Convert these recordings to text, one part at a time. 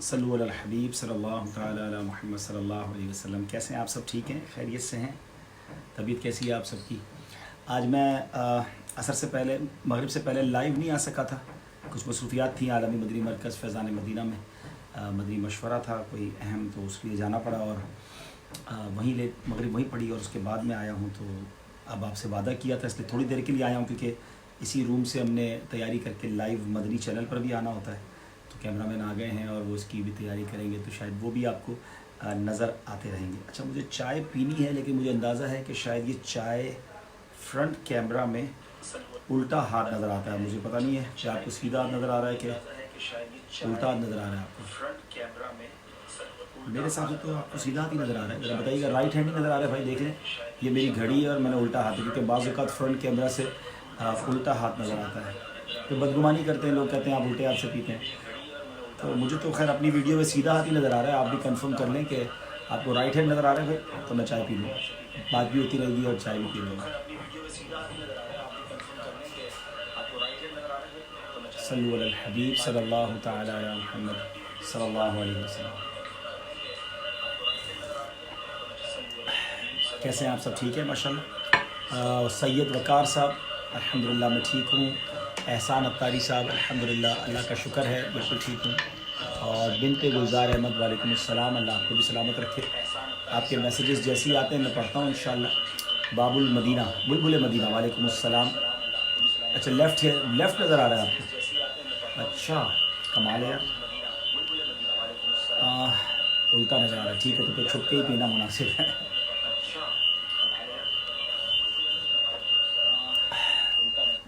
صلو علی الحبیب صلی اللہ تعالیٰ علی محمد صلی اللہ علیہ وسلم۔ کیسے ہیں آپ؟ سب ٹھیک ہیں؟ خیریت سے ہیں؟ طبیعت کیسی ہے آپ سب کی؟ آج میں عصر سے پہلے، مغرب سے پہلے لائیو نہیں آ سکا تھا، کچھ مصروفیات تھیں عالمی مدنی مرکز فیضان مدینہ میں، مدنی مشورہ تھا کوئی اہم، تو اس لیے جانا پڑا اور وہیں مغرب وہیں پڑھی اور اس کے بعد میں آیا ہوں۔ تو اب آپ سے وعدہ کیا تھا، اس لیے تھوڑی دیر کے لیے آیا ہوں، کیونکہ اسی روم سے ہم نے تیاری کر کے لائیو مدنی چینل پر بھی آنا ہوتا ہے، تو کیمرہ مین آ گئے ہیں اور وہ اس کی بھی تیاری کریں گے، تو شاید وہ بھی آپ کو نظر آتے رہیں گے۔ اچھا، مجھے چائے پینی ہے، لیکن مجھے اندازہ ہے کہ شاید یہ چائے فرنٹ کیمرہ میں الٹا ہاتھ نظر آتا ہے، مجھے پتہ نہیں ہے کہ آپ کو سیدھا ہاتھ نظر آ رہا ہے کہ الٹا ہاتھ نظر آ رہا ہے آپ کو۔ میرے حساب سے تو آپ کو سیدھا ہاتھ ہی نظر آ رہا ہے، ذرا بتائیے گا، رائٹ ہینڈ ہی نظر آ رہا ہے بھائی؟ دیکھ لیں، یہ میری گھڑی ہے اور میں نے الٹا ہاتھ ہے، کیونکہ بعض اوقات فرنٹ کیمرہ سے الٹا ہاتھ نظر آتا ہے، تو بدگمانی کرتے ہیں لوگ، کہتے ہیں آپ الٹے ہاتھ سے پیتے ہیں، تو مجھے تو خیر اپنی ویڈیو میں سیدھا ہاتھ ہی نظر آ رہا ہے۔ آپ بھی کنفرم کر لیں کہ آپ کو رائٹ ہینڈ نظر آ رہا ہے بھائی، تو میں چائے پی لوں، بات بھی ہوتی رہے گی اور چائے بھی پی لوں گا۔ صلو علی الحبیب صلی اللہ تعالیٰ علی محمد صلی اللہ علیہ وسلم۔ کیسے ہیں آپ؟ سب ٹھیک ہے ماشاءاللہ؟ سید وقار صاحب الحمدللہ میں ٹھیک ہوں، احسان اتاری صاحب الحمدللہ اللہ کا شکر ہے بالکل ٹھیک ہوں، اور بنت گلزار احمد وعلیکم السلام، اللہ آپ کو بھی سلامت رکھے۔ آپ کے میسیجز جیسے ہی آتے ہیں میں پڑھتا ہوں انشاءاللہ۔ باب المدینہ بلبل مدینہ وعلیکم السلام۔ اچھا، لیفٹ نظر آ رہا ہے آپ کو؟ اچھا، کمال ہے یار، الٹا نظر آ رہا ہے، ٹھیک ہے، تو پھر چھپ کے ہی پینا مناسب ہے۔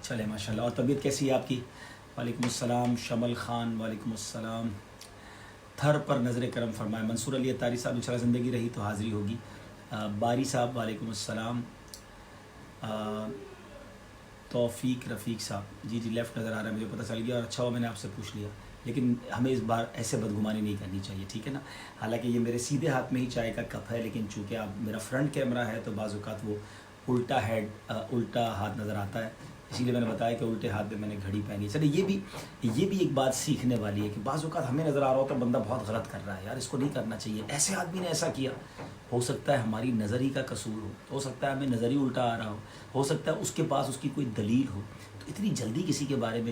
چلے ماشاءاللہ، اور طبیعت کیسی ہے آپ کی؟ وعلیکم السلام شمل خان، وعلیکم السلام۔ تھر پر نظر کرم فرمائے، منصور علی اتاری صاحب انشاءاللہ زندگی رہی تو حاضری ہوگی۔ باری صاحب وعلیکم السلام۔ توفیق رفیق صاحب، جی لیفٹ نظر آ رہا ہے، مجھے پتہ چل گیا، اور اچھا ہوا میں نے آپ سے پوچھ لیا، لیکن ہمیں اس بار ایسے بدگمانی نہیں کرنی چاہیے، ٹھیک ہے نا؟ حالانکہ یہ میرے سیدھے ہاتھ میں ہی چائے کا کپ ہے، لیکن چونکہ آپ میرا فرنٹ کیمرہ ہے تو بعض اوقات وہ الٹا ہاتھ نظر آتا ہے، اسی لیے میں نے بتایا کہ الٹے ہاتھ میں میں نے گھڑی پہنی ہے۔ چلے، یہ بھی ایک بات سیکھنے والی ہے کہ بعض اوقات ہمیں نظر آ رہا ہوتا ہے بندہ بہت غلط کر رہا ہے، یار اس کو نہیں کرنا چاہیے، ایسے آدمی نے ایسا کیا، ہو سکتا ہے ہماری نظر ہی کا قصور ہو سکتا ہے ہمیں نظر ہی الٹا آ رہا ہو سکتا ہے اس کے پاس اس کی کوئی دلیل ہو، تو اتنی جلدی کسی کے بارے میں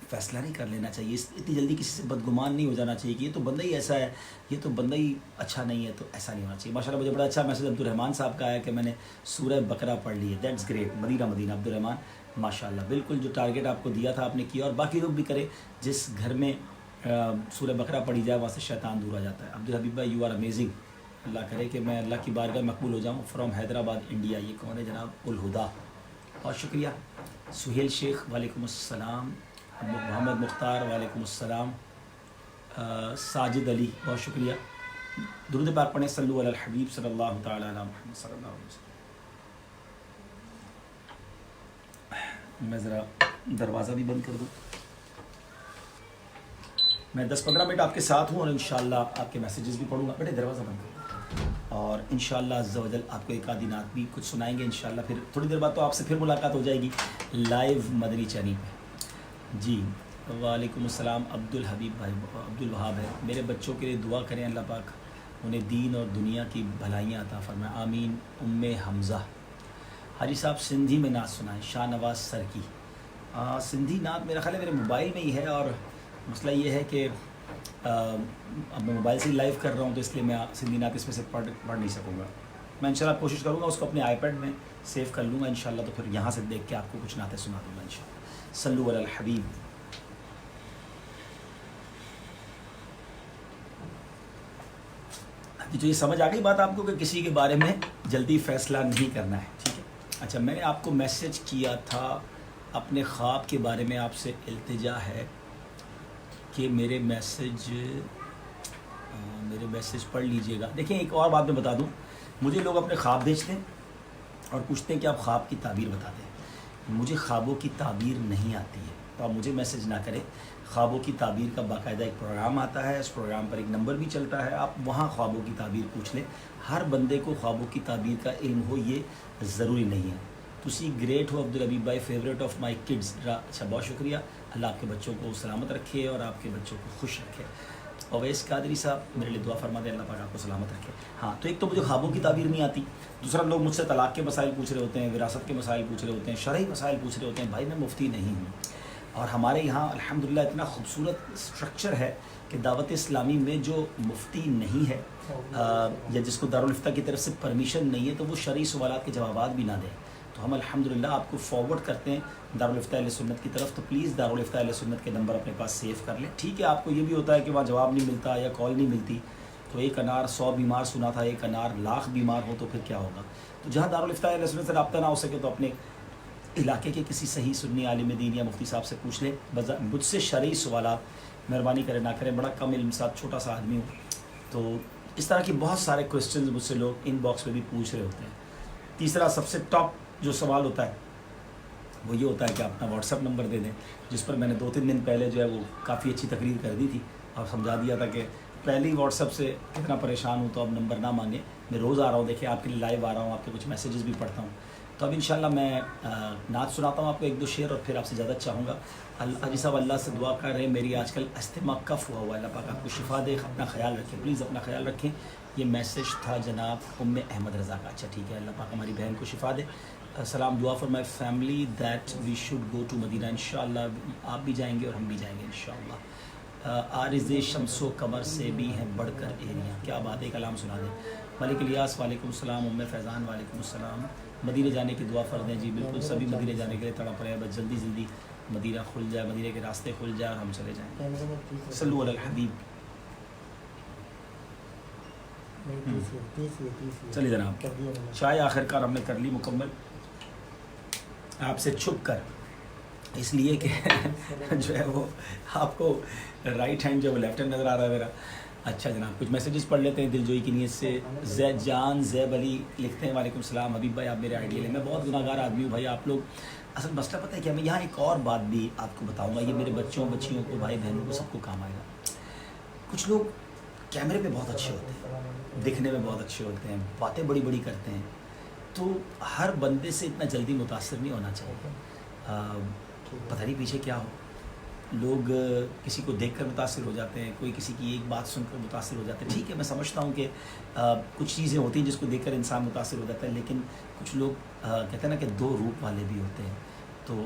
فیصلہ نہیں کر لینا چاہیے، اتنی جلدی کسی سے بدگمان نہیں ہو جانا چاہیے کہ یہ تو بندہ ہی ایسا ہے، یہ تو بندہ ہی اچھا نہیں ہے، تو ایسا نہیں ہونا چاہیے۔ ماشاءاللہ مجھے بڑا اچھا میسج عبد الرحمان صاحب کا آیا کہ میں نے سورہ بقرہ پڑھ لی ہے، دیٹس گریٹ، مدینہ مدینہ عبد الرحمان، ماشاءاللہ بالکل جو ٹارگیٹ آپ کو دیا تھا آپ نے کیا، اور باقی لوگ بھی کرے، جس گھر میں سورہ بقرہ پڑھی جائے وہاں سے شیطان دور آ جاتا ہے۔ عبدالحبیب بھائی یو آر امیزنگ، اللہ کرے کہ میں اللہ کی بارگاہ مقبول ہو جاؤں، فرام حیدرآباد انڈیا۔ یہ کون ہے جناب؟ الہدا، بہت شکریہ۔ سہیل شیخ وعلیکم السلام، محمد مختار وعلیکم السلام، ساجد علی بہت شکریہ۔ درود پاک پڑھیں، صلو علی الحبیب صلی اللہ تعالیٰ علی محمد صلی اللہ علیہ وسلم۔ میں ذرا دروازہ بھی بند کر دوں، میں 10-15 منٹ آپ کے ساتھ ہوں اور انشاءاللہ آپ کے میسیجز بھی پڑھوں گا۔ بیٹے دروازہ بند کر دوں، اور انشاءاللہ عز و جل آپ کو ایک آدھی نعت بھی کچھ سنائیں گے انشاءاللہ، پھر تھوڑی دیر بعد تو آپ سے پھر ملاقات ہو جائے گی لائیو مدنی چینل پہ۔ جی وعلیکم السلام، عبدالحبیب بھائی، عبدالوہاب ہے، میرے بچوں کے لیے دعا کریں، اللہ پاک انہیں دین اور دنیا کی بھلائیاں عطا فرمائے، آمین۔ ام حمزہ، حاجی صاحب سندھی میں نعت سنائیں، شاہ نواز سر کی۔ سندھی نعت میرا خیال ہے میرے موبائل میں ہی ہے، اور مسئلہ یہ ہے کہ اب میں موبائل سے ہی لائیو کر رہا ہوں، تو اس لیے میں سندھی نعت اس میں سے پڑھ نہیں سکوں گا۔ میں انشاءاللہ کوشش کروں گا اس کو اپنے آئی پیڈ میں سیو کر لوں گا انشاءاللہ، تو پھر یہاں سے دیکھ کے آپ کو کچھ نعتیں سنا دوں گا انشاءاللہ۔ صلو علی الحبیب۔ تو یہ سمجھ آ گئی بات آپ کو کہ کسی کے بارے میں جلدی فیصلہ نہیں کرنا ہے، ٹھیک ہے؟ اچھا، میں نے آپ کو میسج کیا تھا اپنے خواب کے بارے میں، آپ سے التجا ہے کہ میرے میسج پڑھ لیجئے گا۔ دیکھیں ایک اور بات میں بتا دوں، مجھے لوگ اپنے خواب بھیجتے ہیں اور پوچھتے ہیں کہ آپ خواب کی تعبیر بتا دیں، مجھے خوابوں کی تعبیر نہیں آتی ہے، تو آپ مجھے میسج نہ کریں۔ خوابوں کی تعبیر کا باقاعدہ ایک پروگرام آتا ہے، اس پروگرام پر ایک نمبر بھی چلتا ہے، آپ وہاں خوابوں کی تعبیر پوچھ لیں۔ ہر بندے کو خوابوں کی تعبیر کا علم ہو یہ ضروری نہیں ہے۔ تسی گریٹ ہو عبدالحبیب بھائی، فیوریٹ آف مائی کڈز۔ اچھا، بہت شکریہ، اللہ آپ کے بچوں کو سلامت رکھے اور آپ کے بچوں کو خوش رکھے۔ اویس قادری صاحب میرے لیے دعا فرما دیں, اللہ پاک آپ کو سلامت رکھے. ہاں تو ایک تو مجھے خوابوں کی تعبیر نہیں آتی, دوسرا لوگ مجھ سے طلاق کے مسائل پوچھ رہے ہوتے ہیں, وراثت کے مسائل پوچھ رہے ہوتے ہیں, شرعی مسائل پوچھ رہے ہوتے ہیں. بھائی میں مفتی نہیں ہوں, اور ہمارے یہاں الحمدللہ اتنا خوبصورت اسٹرکچر ہے کہ دعوت اسلامی میں جو مفتی نہیں ہے یا جس کو دارالفتہ کی طرف سے پرمیشن نہیں ہے تو وہ شرعی سوالات کے جوابات بھی نہ دیں. تو ہم الحمدللہ آپ کو فارورڈ کرتے ہیں دارالفتہ اہل سنت کی طرف, تو پلیز دارالفتہ اہل سنت کے نمبر اپنے پاس سیو کر لیں. ٹھیک ہے, آپ کو یہ بھی ہوتا ہے کہ وہاں جواب نہیں ملتا یا کال نہیں ملتی, تو ایک انار 100 بیمار سنا تھا, ایک انار لاکھ بیمار ہو تو پھر کیا ہوگا. تو جہاں دارالفتہ اہل سنت سے رابطہ نہ ہو سکے تو اپنے علاقے کے کسی صحیح سنی عالم دین یا مفتی صاحب سے پوچھ لیں. مجھ سے شرعی سوالات مہربانی کریں نہ کریں, بڑا کم علم ساتھ چھوٹا سا آدمی ہوں, تو اس طرح کی بہت سارے کویسچنز مجھ سے لوگ ان باکس میں بھی پوچھ رہے ہوتے ہیں. تیسرا سب سے ٹاپ جو سوال ہوتا ہے وہ یہ ہوتا ہے کہ اپنا واٹس ایپ نمبر دے دیں, جس پر میں نے 2-3 دن پہلے جو ہے وہ کافی اچھی تقریر کر دی تھی اور سمجھا دیا تھا کہ پہلے ہی واٹس ایپ سے کتنا پریشان ہوں, تو اب نمبر نہ مانگیں. میں روز آ رہا ہوں, دیکھیں آپ کے لیے لائیو آ رہا ہوں, آپ کے کچھ میسیجز بھی پڑھتا ہوں. تو اب انشاءاللہ میں نعت سناتا ہوں آپ کو 1-2 شعر, اور پھر آپ سے زیادہ چاہوں گا. حاجی صاحب اللہ سے دعا کر رہے ہیں, میری آج کل استما کف ہوا ہوا ہے, اللہ پاک آپ کو شفا دے. اپنا خیال رکھیں, پلیز اپنا خیال رکھیں. یہ میسیج تھا جناب احمد رضا کا. اچھا ٹھیک ہے, اللہ پاک ہماری بہن کو شفا دے. سلام دعا for my family that we should go to Medina. انشاءاللہ آپ بھی جائیں گے اور ہم بھی جائیں گے انشاءاللہ. عارض شمس و قمر سے بھی ہیں بڑھ کر ایریاں. کیا بات ہے, کلام سنا دیں. ملک الیاس وعلیکم السلام. فیضان وعلیکم السلام. مدینہ جانے کی دعا فرض ہے. جی بالکل, سبھی مدینہ جانے کے لیے تڑپ رہے ہیں, بس جلدی جلدی مدینہ کھل جائے, مدینہ کے راستے کھل جائے اور ہم چلے جائیں. صلو علی الحبیب. چلیے جناب, چائے آخر کار ہم نے کر لی مکمل, آپ سے چھپ کر, اس لیے کہ جو ہے وہ آپ کو رائٹ ہینڈ جو ہے وہ لیفٹ ہینڈ نظر آ رہا ہے میرا. اچھا جناب, کچھ میسیجز پڑھ لیتے ہیں دل جوئی کی نیت سے. زید جان زیب علی لکھتے ہیں وعلیکم السلام. حبیب بھائی آپ میرے آئیڈیل ہیں, میں بہت گناہ گار آدمی ہوں بھائی. آپ لوگ اصل مسئلہ پتہ ہے کہ میں یہاں ایک اور بات بھی آپ کو بتاؤں گا, یہ میرے بچوں بچیوں کو بھائی بہنوں کو سب کو کام آئے گا. کچھ لوگ کیمرے پہ بہت اچھے ہوتے ہیں, دکھنے میں بہت اچھے ہوتے ہیں, باتیں بڑی بڑی کرتے ہیں, تو ہر بندے سے اتنا جلدی متاثر نہیں ہونا چاہیے. پتہ نہیں پیچھے کیا ہو. لوگ کسی کو دیکھ کر متاثر ہو جاتے ہیں, کوئی کسی کی ایک بات سن کر متاثر ہو جاتے ہیں. ٹھیک ہے, میں سمجھتا ہوں کہ کچھ چیزیں ہوتی ہیں جس کو دیکھ کر انسان متاثر ہو جاتا ہے, لیکن کچھ لوگ کہتے ہیں نا کہ 2 روپ والے بھی ہوتے ہیں. تو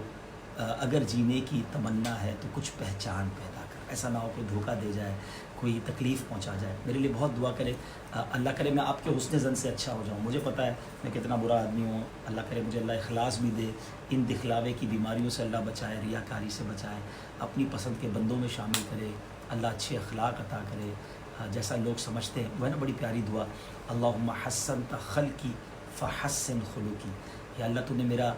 اگر جینے کی تمنا ہے تو کچھ پہچان پیدا کر, ایسا نہ ہو کہ دھوکہ دے جائے, کوئی تکلیف پہنچا جائے. میرے لیے بہت دعا کرے, اللہ کرے میں آپ کے حسن زن سے اچھا ہو جاؤں. مجھے پتہ ہے میں کتنا برا آدمی ہوں, اللہ کرے مجھے اللہ اخلاص بھی دے, ان دکھلاوے کی بیماریوں سے اللہ بچائے, ریاکاری سے بچائے, اپنی پسند کے بندوں میں شامل کرے, اللہ اچھے اخلاق عطا کرے جیسا لوگ سمجھتے ہیں. وہ ہے نا بڑی پیاری دعا, اللہم حسنت خلقی فحسن خلقی. یا اللہ تو نے میرا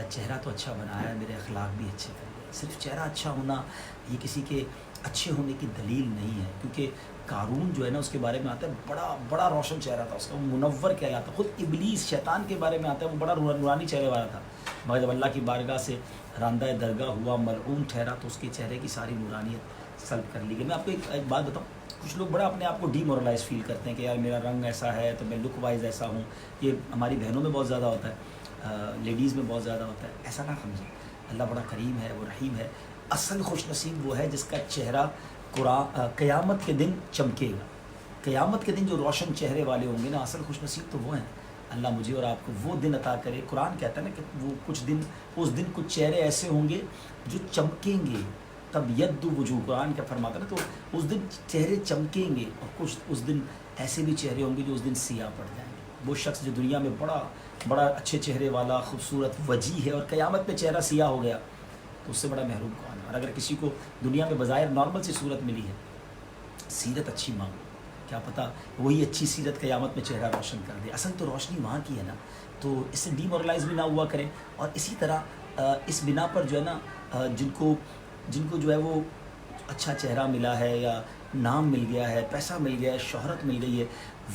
چہرہ تو اچھا بنایا ہے, میرے اخلاق بھی اچھے کر دے. صرف چہرہ اچھا ہونا یہ کسی کے اچھے ہونے کی دلیل نہیں ہے, کیونکہ قارون جو ہے نا اس کے بارے میں آتا ہے بڑا بڑا روشن چہرہ تھا اس کا, وہ منور کہلاتا. خود ابلیس شیطان کے بارے میں آتا ہے وہ بڑا نورانی چہرے والا تھا, مگر جب اللہ کی بارگاہ سے راندہ درگاہ ہوا, ملعون ٹھہرا, تو اس کے چہرے کی ساری نورانیت سلب کر لی گئی. میں آپ کو ایک بات بتاؤں, کچھ لوگ بڑا اپنے آپ کو ڈی مورلائز فیل کرتے ہیں کہ یار میرا رنگ ایسا ہے تو میں لک وائز ایسا ہوں. یہ ہماری بہنوں میں بہت زیادہ ہوتا ہے, لیڈیز میں بہت زیادہ ہوتا ہے. ایسا نہ سمجھیں, اللہ بڑا کریم ہے, وہ رحیم ہے. اصل خوش نصیب وہ ہے جس کا چہرہ قیامت کے دن چمکے گا. قیامت کے دن جو روشن چہرے والے ہوں گے نا, اصل خوش نصیب تو وہ ہیں. اللہ مجھے اور آپ کو وہ دن عطا کرے. قرآن کہتا ہے نا کہ وہ کچھ دن, اس دن کچھ چہرے ایسے ہوں گے جو چمکیں گے, تب ید وجوہ, قرآن کیا فرماتا ہے نا, تو اس دن چہرے چمکیں گے, اور کچھ اس دن ایسے بھی چہرے ہوں گے جو اس دن سیاہ پڑ جائیں گے. وہ شخص جو دنیا میں بڑا اچھے چہرے والا, خوبصورت, وجیح ہے, اور قیامت پہ چہرہ سیاہ ہو گیا, تو اس سے بڑا محروم کون ہے. اور اگر کسی کو دنیا میں بظاہر نارمل سی صورت ملی ہے, سیرت اچھی مانگو, کیا پتہ وہی اچھی سیرت قیامت میں چہرہ روشن کر دے. اصل تو روشنی وہاں کی ہے نا, تو اس سے ڈی مورلائز بھی نہ ہوا کریں. اور اسی طرح اس بنا پر جو ہے نا جن کو جو ہے وہ اچھا چہرہ ملا ہے, یا نام مل گیا ہے, پیسہ مل گیا ہے, شہرت مل گئی ہے,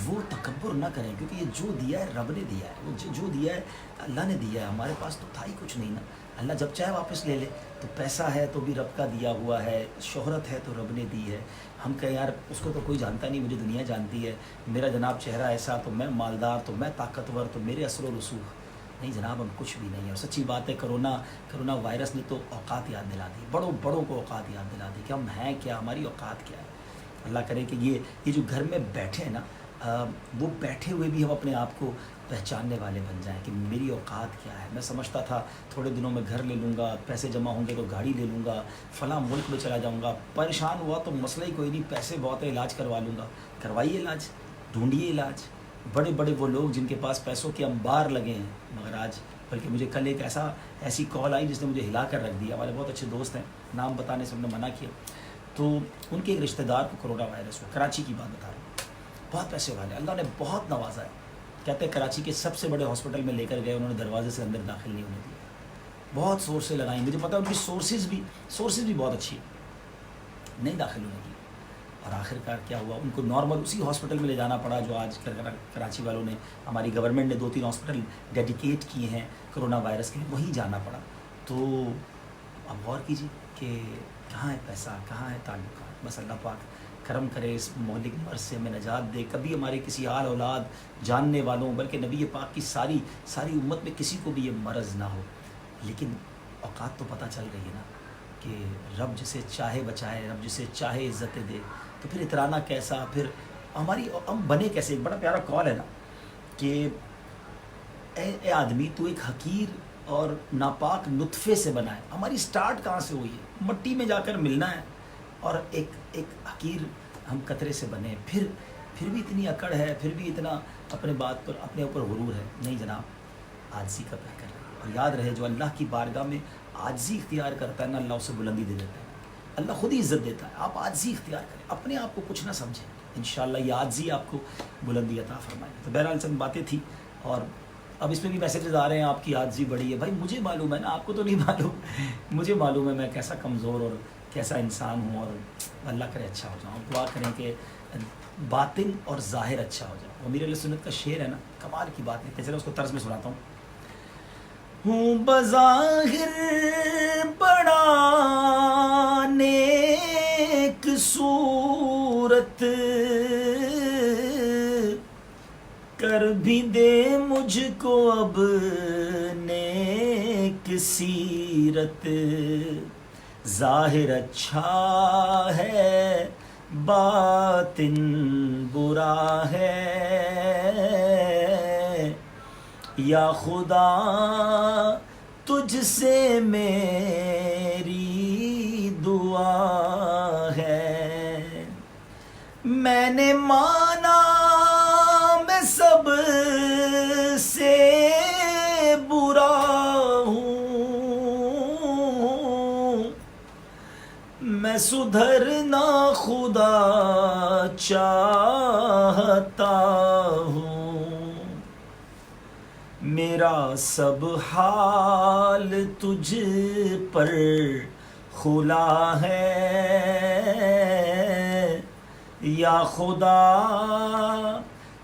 وہ تکبر نہ کریں, کیونکہ یہ جو دیا ہے رب نے دیا ہے, وہ جو دیا ہے اللہ نے دیا ہے. ہمارے پاس تو تھا ہی کچھ نہیں نا, اللہ جب چاہے واپس لے لے. تو پیسہ ہے تو بھی رب کا دیا ہوا ہے, شہرت ہے تو رب نے دی ہے. ہم کہیں یار اس کو تو کوئی جانتا نہیں, مجھے دنیا جانتی ہے, میرا جناب چہرہ ایسا, تو میں مالدار, تو میں طاقتور, تو میرے اثر و رسوخ. نہیں جناب, ہم کچھ بھی نہیں ہے. اور سچی بات ہے, کرونا وائرس نے تو اوقات یاد دلا دی, بڑوں کو اوقات یاد دلا دی کہ ہم ہیں کیا, ہماری اوقات کیا ہے. اللہ کرے کہ یہ جو گھر میں بیٹھے ہیں نا وہ بیٹھے ہوئے بھی ہم اپنے آپ کو پہچاننے والے بن جائیں کہ میری اوقات کیا ہے. میں سمجھتا تھا تھوڑے دنوں میں گھر لے لوں گا, پیسے جمع ہوں گے تو گاڑی لے لوں گا, فلاں ملک میں چلا جاؤں گا. پریشان ہوا تو مسئلہ ہی کوئی نہیں, پیسے بہت ہے, علاج کروا لوں گا. کروائیے علاج, ڈھونڈیے علاج. بڑے بڑے وہ لوگ جن کے پاس پیسوں کے انبار لگے ہیں, مگر آج بلکہ مجھے کل ایک ایسی کال آئی جس نے مجھے ہلا کر رکھ دیا. ہمارے بہت اچھے دوست ہیں, نام بتانے سے ہم نے منع کیا. تو ان کے ایک رشتہ دار کو کرونا وائرس ہوا, کراچی کی بات بتا رہا ہوں. بہت پیسے والے, اللہ نے بہت نوازا ہے. کہتے ہیں کراچی کے سب سے بڑے ہاسپٹل میں لے کر گئے, انہوں نے دروازے سے اندر داخل نہیں ہونے دیا. بہت سورسیں لگائیں, مجھے پتا ہے ان کی سورسز بھی بہت اچھی ہیں, نہیں داخل ہونے دی. اور آخر کار کیا ہوا, ان کو نارمل اسی ہاسپٹل میں لے جانا پڑا جو آج کراچی والوں نے, ہماری گورنمنٹ نے 2-3 ہاسپٹل ڈیڈیکیٹ کیے ہیں کرونا وائرس کے لیے, وہیں جانا پڑا. تو اب غور کیجیے کہ کہاں ہے پیسہ, کہاں ہے تعلقات. بس اللہ پاک کرم کرے, اس مہلک مرض سے ہمیں نجات دے. کبھی ہمارے کسی آل اولاد جاننے والوں بلکہ نبی پاک کی ساری امت میں کسی کو بھی یہ مرض نہ ہو. لیکن اوقات تو پتہ چل رہی ہے نا کہ رب جسے چاہے بچائے, رب جسے چاہے عزت دے. تو پھر اترانا کیسا, پھر ہم بنے کیسے. ایک بڑا پیارا کال ہے نا کہ اے آدمی تو ایک حقیر اور ناپاک نطفے سے بنا ہے. ہماری سٹارٹ کہاں سے ہوئی ہے؟ مٹی میں جا کر ملنا ہے, اور ایک حقیر ہم قطرے سے بنے. پھر بھی اتنی اکڑ ہے, پھر بھی اتنا اپنے بات پر اپنے اوپر غرور ہے. نہیں جناب, عاجزی کا پیکر ہے. اور یاد رہے جو اللہ کی بارگاہ میں عاجزی اختیار کرتا ہے نا, اللہ اسے بلندی دے دیتا ہے. اللہ خود ہی عزت دیتا ہے. آپ عاجزی اختیار کریں, اپنے آپ کو کچھ نہ سمجھیں, انشاءاللہ یہ عاجزی آپ کو بلندی عطا فرمائے. تو بہرحال چند باتیں تھیں, اور اب اس میں بھی میسیجز آ رہے ہیں آپ کی عاجزی بڑی ہے. بھائی مجھے معلوم ہے نا, آپ کو تو نہیں معلوم. مجھے معلوم ہے میں کیسا کمزور اور کیسا انسان ہوں, اور اللہ کرے اچھا ہو جاؤں. دعا کریں کہ باطن اور ظاہر اچھا ہو جائے. وہ میرے علیہ سنت کا شعر ہے نا, کمال کی بات ہے. چلے اس کو طرز میں سناتا ہوں. ہوں بظاہر بڑا نیک صورت, کر بھی دے مجھ کو اب نیک سیرت. ظاہر اچھا ہے باطن برا ہے, یا خدا تجھ سے میری دعا ہے. میں نے مانا میں سب سے برا ہوں, میں سدھرنا خدا چاہتا ہوں. میرا سب حال تجھ پر کھلا ہے, یا خدا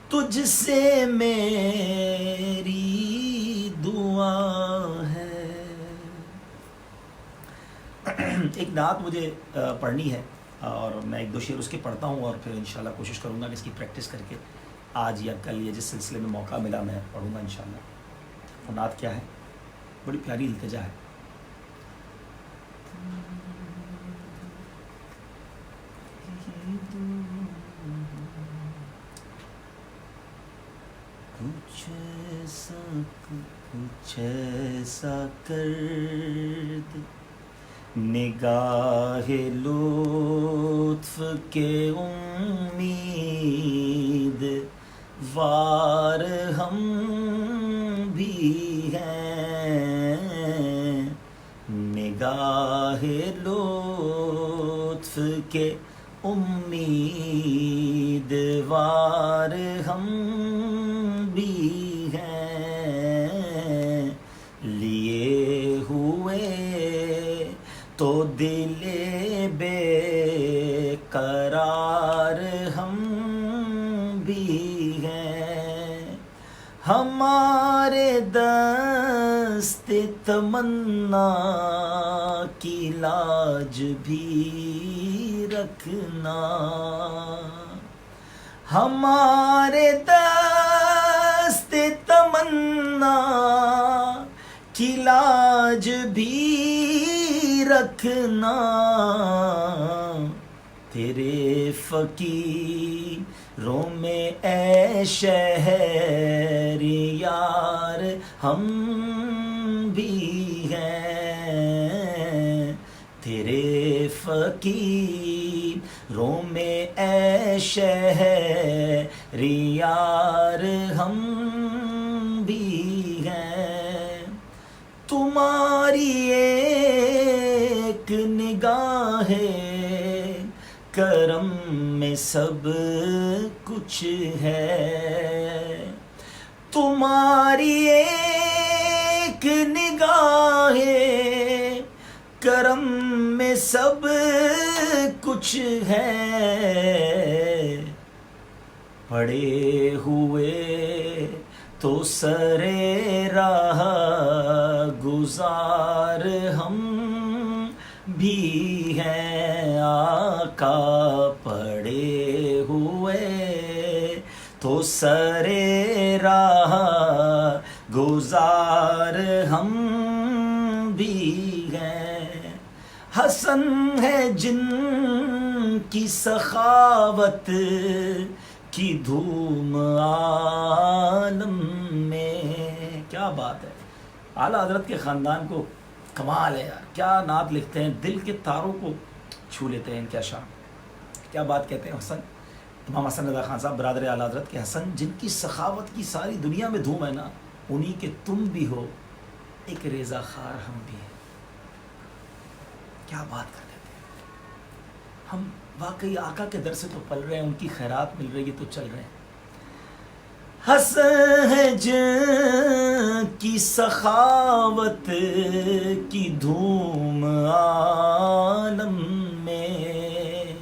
تجھ سے میری دعا ہے. ایک نعت مجھے پڑھنی ہے, اور میں 1-2 شعر اس کے پڑھتا ہوں, اور پھر انشاءاللہ کوشش کروں گا کہ اس کی پریکٹس کر کے آج یا کل یا جس سلسلے میں موقع ملا میں پڑھوں گا انشاءاللہ. وہ نعت کیا ہے, بڑی پیاری التجا ہے. کچھ ایسا کر دے نگاہ لطف کے امید وار ہم بھی ہیں. نگاہ لطف کے امیدوار ہم بھی ہیں. لیے ہوئے تو دل بے قرار ہم بھی ہیں. ہمارے دست تمنا کی لاج بھی رکھنا. ہمارے دست تمنا کی لاج بھی رکھنا. تیرے فقیروں میں اے شہر یار ہم بھی ہیں، تیرے فقیروں میں اے شہر یار ہم بھی ہیں، تمہاری ایک نگاہ کرم میں سب کچھ ہے، تمہاری ایک نگاہ کرم میں سب کچھ ہے، پڑے ہوئے تو سرے راہ گزار ہم بھی ہیں، آقا پڑے ہوئے تو سرے راہ گزار ہم بھی ہیں، حسن ہے جن کی سخاوت کی دھوم عالم میں، کیا بات ہے، اعلیٰ حضرت کے خاندان کو کمال ہے یار، کیا نعت لکھتے ہیں، دل کے تاروں کو چھو لیتے ہیں، کیا شان، کیا بات کہتے ہیں حسن، امام حسن رضا خان صاحب برادر اعلیٰ حضرت کے حسن جن کی سخاوت کی ساری دنیا میں دھوم ہے نا، انہی کے تم بھی ہو ایک ریزہ خار ہم بھی ہیں، کیا بات کر دیتے ہیں ہم، واقعی آقا کے در سے تو پل رہے ہیں، ان کی خیرات مل رہی ہے تو چل رہے ہیں، حسن ہے جن کی سخاوت کی دھوم عالم میں،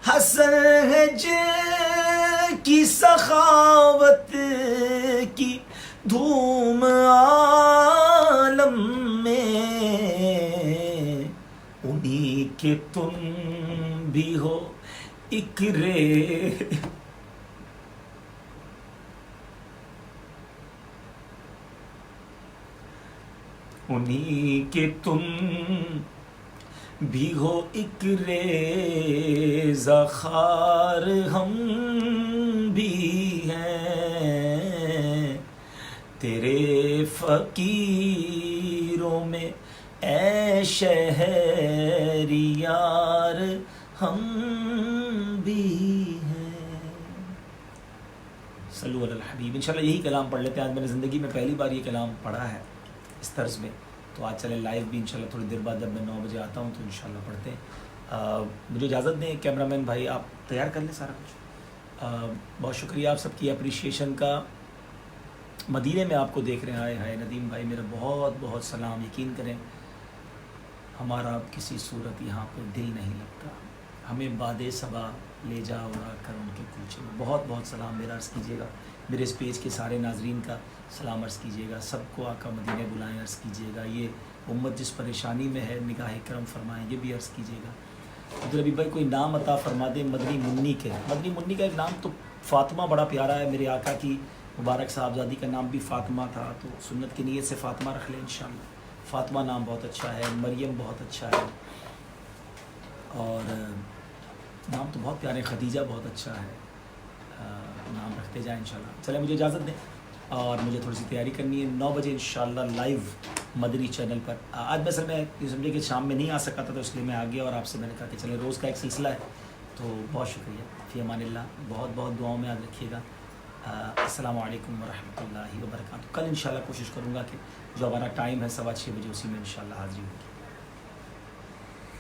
حسن ہے جن کی سخاوت کی دھوم عالم میں، انہی کہ تم بھی ہو ایک انہی کہ تم بھی ہو ایک ریزہ خار ہم بھی ہیں، تیرے فقیروں میں اے شہر یار ہم بھی ہیں، صلو علی الحبیب۔ انشاءاللہ یہی کلام پڑھ لیتے ہیں، آج میں نے زندگی میں پہلی بار یہ کلام پڑھا ہے اس طرز میں، تو آج چلے لائیو بھی انشاءاللہ تھوڑی دیر بعد جب میں 9 بجے آتا ہوں تو انشاءاللہ پڑھتے ہیں۔ مجھے اجازت دیں کیمرہ مین بھائی، آپ تیار کر لیں سارا کچھ۔ بہت شکریہ آپ سب کی اپریشیشن کا، مدینے میں آپ کو دیکھ رہے ہیں، آئے ہائے ندیم بھائی میرا بہت بہت سلام، یقین کریں ہمارا کسی صورت یہاں پہ دل نہیں لگتا، ہمیں باد صبا لے جا اڑا کر ان کے کوچے میں، بہت بہت سلام میرا عرض کیجیے گا، میرے اس پیج کے سارے ناظرین کا سلام عرض کیجیے گا، سب کو آقا مدینے بلائیں عرض کیجیے گا، یہ امت جس پریشانی میں ہے نگاہ کرم فرمائیں، یہ بھی عرض کیجیے گا۔ عبدالحبیب بھائی کوئی نام عطا فرما دیں مدنی منی کے، مدنی منی کا ایک نام تو فاطمہ بڑا پیارا ہے، میرے آقا کی مبارک صاحبزادی کا نام بھی فاطمہ تھا، تو سنت کی نیت سے فاطمہ رکھ لیں انشاءاللہ، فاطمہ نام بہت اچھا ہے، مریم بہت اچھا ہے، اور نام تو بہت پیارے، خدیجہ بہت اچھا ہے، نام رکھتے جائیں انشاءاللہ۔ چلیں مجھے اجازت دیں، اور مجھے تھوڑی سی تیاری کرنی ہے، 9 بجے انشاءاللہ لائیو مدنی چینل پر۔ آج میں سر میں یہ سمجھے کہ شام میں نہیں آ سکا تھا، تو اس لیے میں آ گیا، اور آپ سے میں نے کہا کہ چلیں روز کا ایک سلسلہ ہے، تو بہت شکریہ، فی امان اللہ، بہت بہت دعاؤں میں یاد رکھیے گا۔ السلام علیکم ورحمۃ اللہ وبرکاتہ۔ کل انشاءاللہ کوشش کروں گا کہ جو ہمارا ٹائم ہے 6:15 بجے، اسی میں انشاءاللہ حاضری ہوگی۔